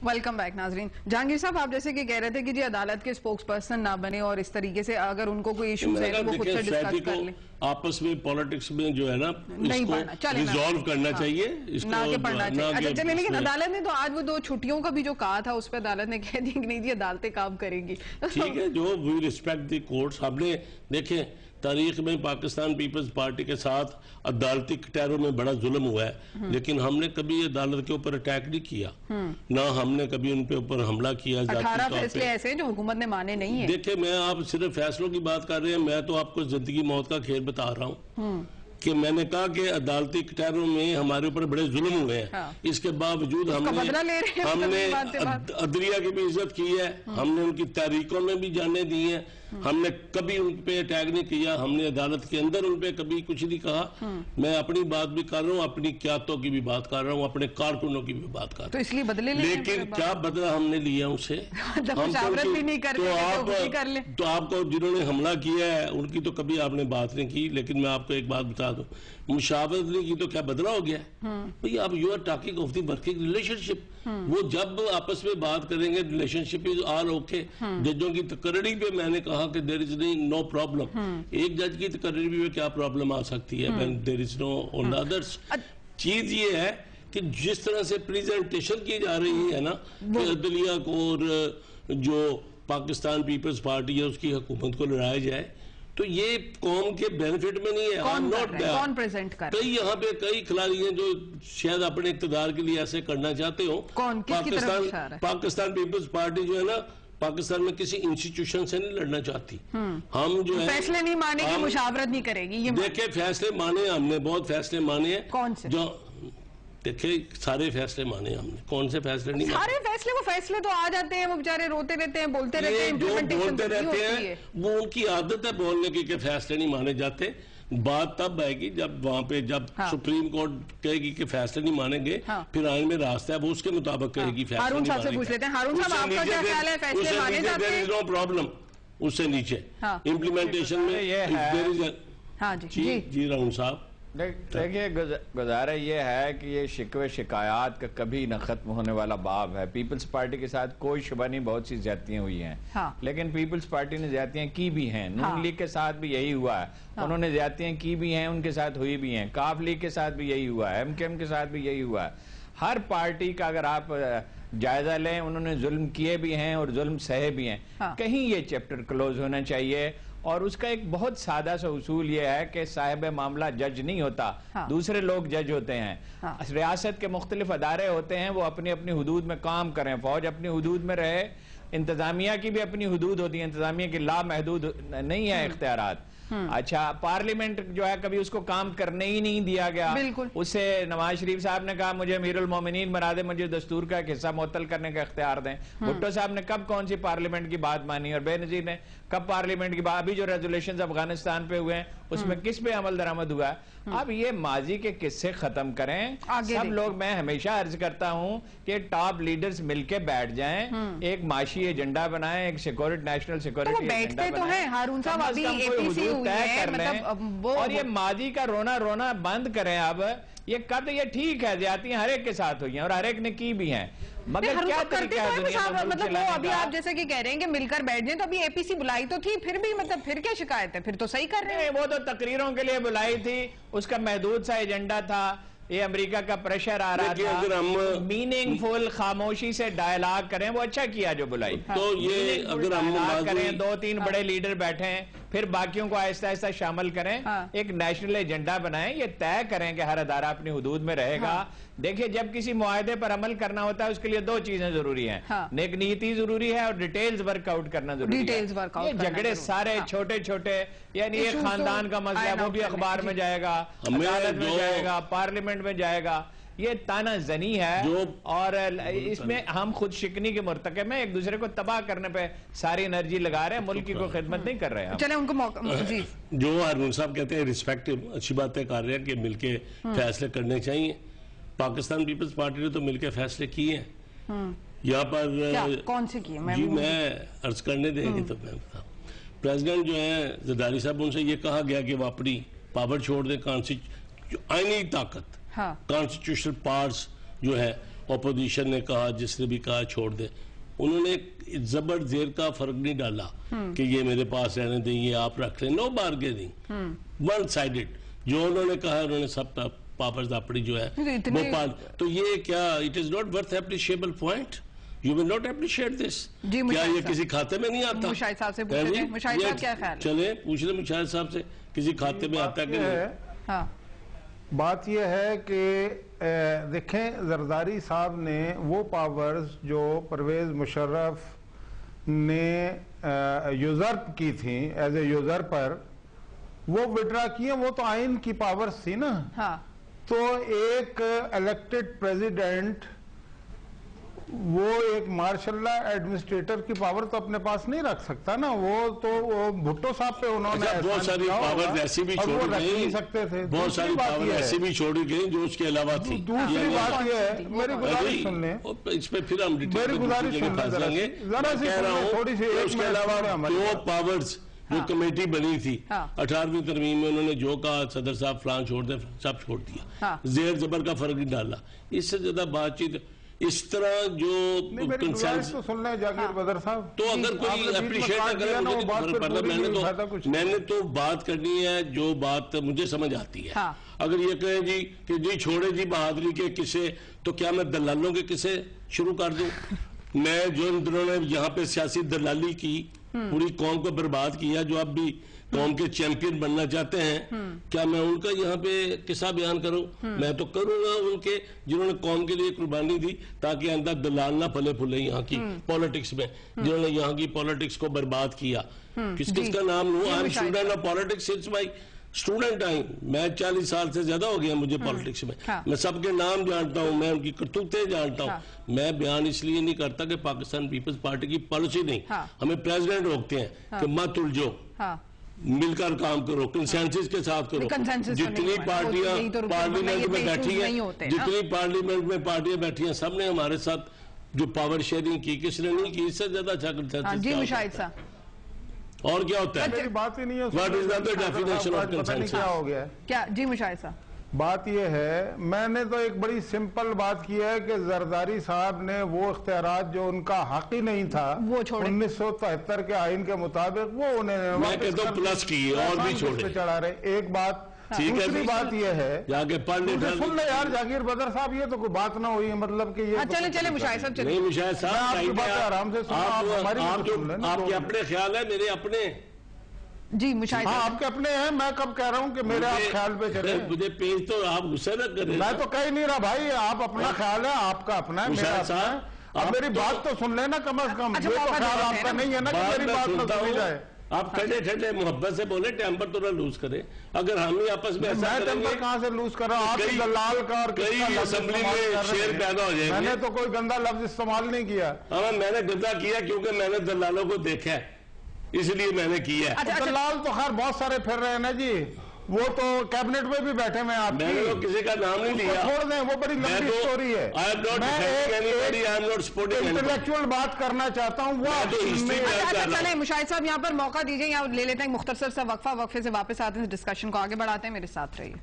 Welcome back नाजरीन। जहांगीर साहब, आप जैसे कि कह रहे थे कि जी अदालत के स्पोक्स पर्सन ना बने और इस तरीके से अगर उनको कोई इश्यूज है तो वो खुद से डिस्कस कर ले। आपस में पॉलिटिक्स में जो है ना इसको रिजॉल्व करना चाहिए, इसको ना के पढ़ना चाहिए। अच्छा चलिए, लेकिन अदालत ने तो आज वो 2 छुट्टियों का भी जो कहा था उस पर अदालत ने कह दिया कि नहीं जी अदालतें काम करेंगी। ठीक है, जो वी रिस्पेक्ट द कोर्ट्स। हमने देखे तारीख में पाकिस्तान पीपल्स पार्टी के साथ अदालती कटहरों में बड़ा जुल्म हुआ है, लेकिन हमने कभी अदालत के ऊपर अटैक नहीं किया, ना हमने कभी उनके ऊपर हमला किया। 18 फैसले ऐसे हैं जो हुकूमत ने माने नहीं है। देखिए, मैं आप सिर्फ फैसलों की बात कर रहे हैं, मैं तो आपको जिंदगी मौत का खेल बता रहा हूँ कि मैंने कहा कि अदालती कटहरों में हमारे ऊपर बड़े जुल्म हुए हैं। हाँ। इसके बावजूद हमने अदलिया की भी इज्जत की है, हमने उनकी तारीखों में भी जाने दी है, हमने कभी उन पे अटैक नहीं किया, हमने अदालत के अंदर उन पे कभी कुछ नहीं कहा। मैं अपनी बात भी कर रहा हूँ, अपनी क्यादतों की भी बात कर रहा हूँ, अपने कारकुनों की भी बात कर रहा हूँ। तो इसलिए बदले लेकिन क्या बदला हमने लिया उसे? तो आपको जिन्होंने हमला किया है उनकी तो कभी आपने बात नहीं की, लेकिन मैं आपको एक बात बता दूं, मुशावरत नहीं की तो क्या बदला हो गया? भाई आप you are talking of the working relationship. वो जब आपस में बात करेंगे रिलेशनशिप इज ऑल ओके। जजों की तकरीरी पे मैंने कहा कि देयर इज नो प्रॉब्लम। एक जज की तकरीरी में क्या प्रॉब्लम आ सकती है when there is no on others. चीज ये है कि जिस तरह से प्रेजेंटेशन की जा रही है ना कि अदलिया को और जो पाकिस्तान पीपल्स पार्टी है उसकी हुकूमत को लड़ाया जाए, तो ये कौम के बेनिफिट में नहीं है। कौन प्रेजेंट कर? कई यहाँ पे कई खिलाड़ी हैं जो शायद अपने इक़्तिदार के लिए ऐसे करना चाहते हो। पाकिस्तान पीपल्स पार्टी जो है ना, पाकिस्तान में किसी इंस्टीट्यूशन से नहीं लड़ना चाहती। हम जो है फैसले नहीं मानेगी, मुशावरत नहीं करेगी। देखिए, फैसले माने हमने, बहुत फैसले माने हैं। कौन से? जो देखिए, सारे फैसले माने हमने। कौन से फैसले नहीं? सारे फैसले, वो फैसले तो आ जाते हैं, वो बेचारे रोते रहते हैं, बोलते रहते हैं, बोलते रहते हैं, वो उनकी आदत है बोलने की कि फैसले नहीं माने जाते। बात तब आएगी जब वहां पे सुप्रीम कोर्ट कहेगी कि फैसले नहीं मानेंगे, फिर आइन में रास्ता है वो उसके मुताबिक कहेगी फैसले। हारून साहब से पूछ लेते हैं। हारून साहब, आपका क्या ख्याल है, फैसले माने जाते हैं? No problem. उससे नीचे इम्प्लीमेंटेशन में जी राहुल साहब, देखिए, गुजारा ये है कि ये शिकवे शिकायत का कभी न खत्म होने वाला बाब है। पीपल्स पार्टी के साथ कोई शुबा नहीं, बहुत सी ज्यादतियां हुई हैं। हाँ। लेकिन पीपल्स पार्टी ने ज्यादतियां की भी हैं। नून लीग के साथ भी यही हुआ है। उन्होंने ज्यादतियां की भी हैं, उनके साथ हुई भी हैं। काफ लीग के साथ भी यही हुआ है, MKM के साथ भी यही हुआ है। हर पार्टी का अगर आप जायजा लें, उन्होंने जुल्म किए भी हैं और जुल्म सहे भी हैं। कहीं ये चैप्टर क्लोज होना चाहिए। और उसका एक बहुत सादा सा उसूल ये है कि साहिब मामला जज नहीं होता, दूसरे लोग जज होते हैं। रियासत के मुख्तलिफ अदारे होते हैं, वो अपनी अपनी हुदूद में काम करें, फौज अपनी हुदूद में रहे, इंतजामिया की भी अपनी हुदूद होती है, इंतजामिया की लामहदूद नहीं है इख्तियारात। अच्छा, पार्लियामेंट जो है कभी उसको काम करने ही नहीं दिया गया। उससे नवाज शरीफ साहब ने कहा मुझे अमीरुल मोमिनीन बना दे, मुझे दस्तूर का एक हिस्सा मुअत्तल करने का इख्तियार दें। भुट्टो साहब ने कब कौन सी पार्लियामेंट की बात मानी, और बेनजीर ने कब पार्लियामेंट की बात? अभी जो रेजोल्यूशन अफगानिस्तान पे हुए हैं उसमें किस पे अमल दरामद हुआ है? अब ये माजी के किस्से खत्म करें सब लोग। मैं हमेशा अर्ज करता हूं कि टॉप लीडर्स मिलके बैठ जाएं, एक माशी एजेंडा बनाएं, एक सिक्योरिटी, नेशनल सिक्योरिटी बैठते तो हैं हारून साहब, अभी एपीसी हुई है, मतलब और ये माजी का रोना रोना बंद करें। अब ये कद ये ठीक है, ज्यादतियां हर एक के साथ हुई हैं और हर एक ने की भी हैं, मगर क्या तरीका है दुनिया में मुल्क मतलब वो अभी आप जैसे कि कह रहे हैं कि मिलकर बैठ जाएं, तो अभी एपीसी बुलाई तो थी, फिर भी मतलब फिर क्या शिकायत है? फिर तो सही कर रहे हैं। वो तो तकरीरों के लिए बुलाई थी, उसका महदूद सा एजेंडा था। ये अमेरिका का प्रेशर आ रहा था, अगर हम मीनिंगफुल खामोशी से डायलॉग करें, वो अच्छा किया जो बुलाई। तो ये अगर हम करें, 2-3 बड़े लीडर बैठे, फिर बाकियों को आहिस्ता आहिस्ता शामिल करें, एक नेशनल एजेंडा बनाएं, ये तय करें कि हर अदारा अपनी हुदूद में रहेगा। देखिए, जब किसी मुआहदे पर अमल करना होता है उसके लिए 2 चीजें जरूरी हैं, नेक नीति जरूरी है और डिटेल्स वर्कआउट करना जरूरी है। ये झगड़े सारे छोटे छोटे, यानी ये खानदान का मसला, वो भी अखबार में जाएगा, अदालत में जाएगा, पार्लियामेंट में जाएगा। ये ताना जनी है और इसमें हम खुद शिकनी के मुर्तकब में एक दूसरे को तबाह करने पे सारी एनर्जी लगा रहे हैं, मुल्क की कोई खिदमत नहीं कर रहे हैं। चले उनको मौका जी। जो हारून साहब कहते हैं रिस्पेक्टिव, अच्छी बातें कर रहे हैं कि मिलके फैसले करने चाहिए। पाकिस्तान पीपल्स पार्टी ने तो मिलके फैसले किए हैं। यहाँ पर कौन से किए? जी मैं अर्ज करने देंगे तो मैं बताऊँ। प्रेसिडेंट जो है जरदारी साहब, उनसे ये कहा गया कि वो अपनी पावर छोड़ दें, आईनी ताकत, कॉन्स्टिट्यूशनल पावर्स जो है, ऑपोजिशन ने कहा, जिसने भी कहा छोड़ दे, उन्होंने जबर जेर का फर्क नहीं डाला कि ये मेरे पास रहने दें, ये आप रख लें। No bargaining, one sided. जो उन्होंने कहा उन्होंने सब पावर्स अपनी जो है वो पाल। तो ये क्या, it is not worth appreciable point? You will not appreciate this? क्या ये किसी खाते में नहीं आता? मुशाहिद साहब से पूछ लें, मुशाहिद साहब क्या ख्याल है? चले पूछ ले मुशाहिद साहब से, किसी खाते में आता कि नहीं? हाँ। बात यह है कि देखें, जरदारी साहब ने वो पावर्स जो परवेज मुशर्रफ ने यूजर्प की थी एज ए यूजर्पर, वो विड्रा किए। वो तो आइन की पावर्स थी ना। हाँ। तो एक इलेक्टेड प्रेसिडेंट वो एक मार्शल्ला एडमिनिस्ट्रेटर की पावर तो अपने पास नहीं रख सकता ना। वो तो भुट्टो साहब पे उन्होंने बहुत सारी पावर ऐसी भी छोड़ी गई, सकते थे। बहुत सारी पावर ऐसी भी छोड़ी गई जो उसके अलावा थी। दूसरी बात यह है, मेरी गुजारिश सुन लें, इस पे फिर हम मेरी गुजारिश सुन कह रहा हूँ थोड़ी सी। उसके अलावा दो पावर्स जो कमेटी बनी थी 18वीं तरमीम में, उन्होंने जो कहा सदर साहब फलां छोड़ दे, सब छोड़ दिया, जेर जबर का फर्क नहीं डाला। इससे ज्यादा बातचीत इस तरह जो कंसेंसस तो सुन रहे जाकिर बदर साहब, तो अगर कोई अप्रिशिएट न करे मुझे मैंने तो बात करनी है जो बात मुझे समझ आती है। अगर ये कहें जी कि जी छोड़े जी बहादुरी के किस्से, तो क्या मैं दलालों के किस्से शुरू कर दूं? मैं जो उन्होंने यहाँ पे सियासी दलाली की, पूरी कौम को बर्बाद किया, जो अब भी कौम के चैंपियन बनना चाहते हैं, क्या मैं उनका यहाँ पे किस्सा बयान करूं? मैं तो करूंगा उनके जिन्होंने कौम के लिए कुर्बानी दी ताकि अंदर दलाल ना फले फूले यहाँ की पॉलिटिक्स में, जिन्होंने यहाँ की पॉलिटिक्स को बर्बाद किया। किस किसका नाम लूं? I am student of politics since my student I. मैं 40 साल से ज्यादा हो गया मुझे पॉलिटिक्स में। मैं सबके नाम जानता हूँ, मैं उनकी करतूतें जानता हूँ। मैं बयान इसलिए नहीं करता कि पाकिस्तान पीपल्स पार्टी की पॉलिसी नहीं, हमें प्रेसिडेंट रोकते हैं कि मत उलझो, मिलकर काम करो, कंसेंसस के साथ करो। जितनी पार्टियां पार्लियामेंट में बैठी हैं, जितनी पार्लियामेंट में पार्टियां बैठी हैं, सबने हमारे साथ जो पावर शेयरिंग की, किसने नहीं की? इससे ज्यादा अच्छा कंसेंसस और क्या होता है? बात ही नहीं है। What is the definition of consensus? क्या हो गया क्या जी मुशाहिद साहब? बात यह है, मैंने तो एक बड़ी सिंपल बात की है कि जरदारी साहब ने वो इख्तियारात जो उनका हक ही नहीं था 1973 के आइन के मुताबिक, वो उन्हें तो प्लस की और भी छोड़े चढ़ा रहे। एक बात। दूसरी बात यह है, जाके सुन ले यार जाकिर बदर साहब, ये तो कोई बात ना हुई है, मतलब कि ये चले चले मुशाहिद साहब, नहीं मुशाहिद साहब आपकी बात आराम से सुनो। आपके अपने ख्याल है, मेरे अपने जी मुशाहिद। हाँ, आपके अपने हैं। मैं कब कह रहा हूँ कि मेरे आप ख्याल पे चले? मुझे पेज तो आप गुस्से न करें। मैं तो कह ही नहीं रहा भाई, आप अपना ख्याल है, आपका अपना है, मेरा अपना है। अब मेरी बात तो सुन लेना कम से कम। ये तो ख्याल आपका नहीं है ना कि मेरी बात तो सुनी जाए। आप ठंडे ठंडे मोहब्बत से बोले, टेम्पर तो ना लूज करें। अगर हम ही आपस में ऐसा करेंगे, टेम्पर कहाँ से लूज कर रहा हूँ? आप दलाल का और कई असेंबली में शेर पैदा हो जाएंगे। मैंने तो कोई गंदा लफ्ज इस्तेमाल नहीं किया। हाँ, मैंने गंदा किया क्योंकि मैंने दलालों को देखा है, इसलिए मैंने किया है। दलाल तो खैर बहुत सारे फिर रहे हैं ना जी, वो तो कैबिनेट में भी बैठे हुए हैं। मैंने तो किसी का नाम नहीं लिया, छोड़ दें, वो बड़ी लंबी स्टोरी है। इंटेलेक्चुअल बात करना चाहता हूँ वो। चले मुशाहिद साहब, यहाँ पर मौका दीजिए, यहाँ ले लेते हैं मुख्तसर सा वक्फा, वक्फे से वापस आते हैं, डिस्कशन को आगे बढ़ाते हैं, मेरे साथ रहिए।